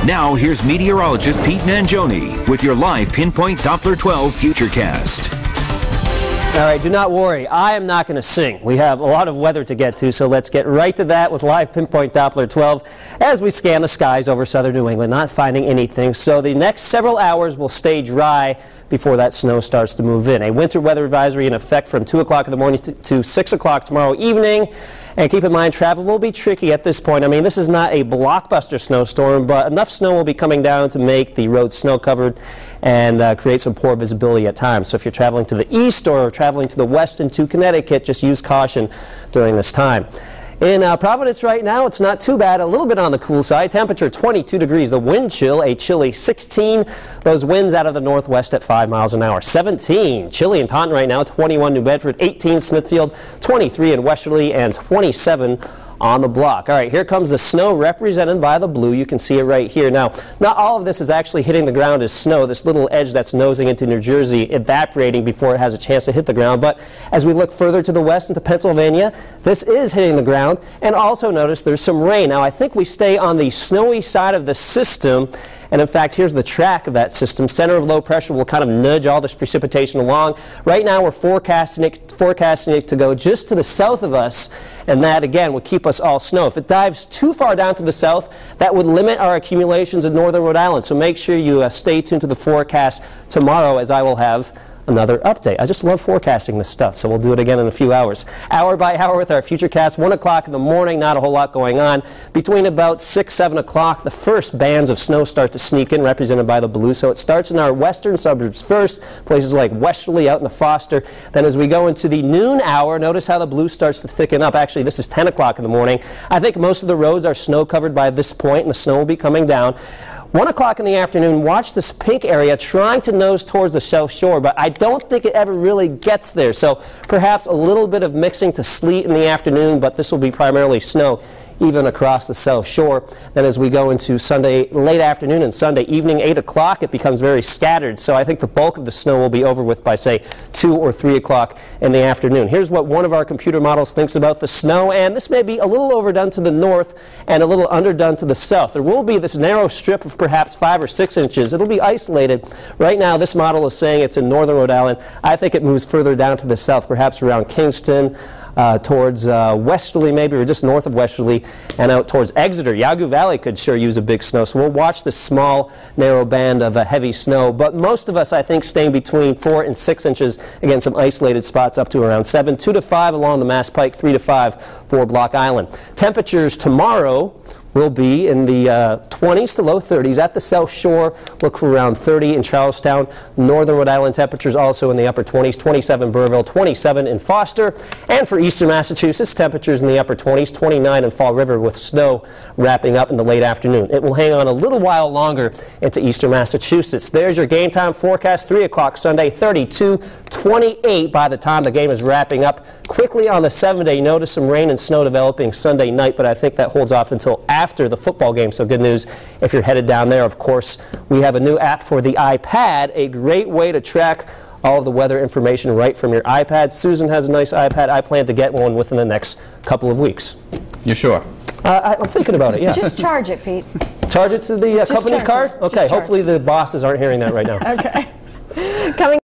Now, here's meteorologist Pete Mangione with your live Pinpoint Doppler 12 Futurecast. All right, do not worry. I am not going to sing. We have a lot of weather to get to, so let's get right to that with live Pinpoint Doppler 12 as we scan the skies over southern New England, not finding anything. So the next several hours will stay dry before that snow starts to move in. A winter weather advisory in effect from 2 o'clock in the morning to 6 o'clock tomorrow evening. And keep in mind, travel will be tricky at this point. I mean, this is not a blockbuster snowstorm, but enough snow will be coming down to make the roads snow-covered and create some poor visibility at times. So if you're traveling to the east or traveling to the west into Connecticut, just use caution during this time. In Providence right now, it's not too bad, a little bit on the cool side. Temperature 22 degrees, the wind chill a chilly 16. Those winds out of the northwest at 5 miles an hour. 17, chilly in Taunton right now, 21 New Bedford, 18 Smithfield, 23 in Westerly, and 27 on the block. All right, here comes the snow represented by the blue. You can see it right here. Now, not all of this is actually hitting the ground as snow. This little edge that's nosing into New Jersey evaporating before it has a chance to hit the ground. But as we look further to the west into Pennsylvania, this is hitting the ground. And also notice there's some rain. Now, I think we stay on the snowy side of the system. And in fact, here's the track of that system. Center of low pressure will kind of nudge all this precipitation along. Right now, we're forecasting it to go just to the south of us, and that, again, would keep us all snow. If it dives too far down to the south, that would limit our accumulations in northern Rhode Island. So make sure you stay tuned to the forecast tomorrow, as I will have another update. I just love forecasting this stuff, so we'll do it again in a few hours. Hour by hour with our Futurecast. 1 o'clock in the morning, not a whole lot going on. Between about 6, 7 o'clock, the first bands of snow start to sneak in, represented by the blue. So it starts in our western suburbs first, places like Westerly out in the Foster. Then as we go into the noon hour, notice how the blue starts to thicken up. Actually, this is 10 o'clock in the morning. I think most of the roads are snow covered by this point, and the snow will be coming down. 1 o'clock in the afternoon, watch this pink area trying to nose towards the South Shore, but I don't think it ever really gets there. So perhaps a little bit of mixing to sleet in the afternoon, but this will be primarily snow even across the South Shore. Then as we go into Sunday late afternoon and Sunday evening, 8 o'clock, it becomes very scattered. So I think the bulk of the snow will be over with by, say, 2 or 3 o'clock in the afternoon. Here's what one of our computer models thinks about the snow, and this may be a little overdone to the north and a little underdone to the south. There will be this narrow strip of perhaps 5 or 6 inches. It'll be isolated. Right now, this model is saying it's in northern Rhode Island. I think it moves further down to the south, perhaps around Kingston, towards Westerly maybe, or just north of Westerly, and out towards Exeter. Yawgoo Valley could sure use a big snow, so we'll watch this small, narrow band of heavy snow. But most of us, I think, staying between 4 and 6 inches. Again, some isolated spots up to around 7. 2 to 5 along the Mass Pike, 3 to 5 for Block Island. Temperatures tomorrow will be in the 20s to low 30s. At the South Shore, look for around 30 in Charlestown. Northern Rhode Island temperatures also in the upper 20s, 27 in Burrillville, 27 in Foster. And for eastern Massachusetts, temperatures in the upper 20s, 29 in Fall River, with snow wrapping up in the late afternoon. It will hang on a little while longer into eastern Massachusetts. There's your game time forecast. 3 o'clock Sunday, 32, 28 by the time the game is wrapping up. Quickly on the 7-day, notice some rain and snow developing Sunday night, but I think that holds off until after the football game, so good news if you're headed down there. Of course, we have a new app for the iPad, a great way to track all of the weather information right from your iPad. Susan has a nice iPad. I plan to get one within the next couple of weeks. You sure? I'm thinking about it, yeah. Just charge it, Pete. Charge it to the company card? Okay, hopefully the bosses aren't hearing that right now. Okay. Coming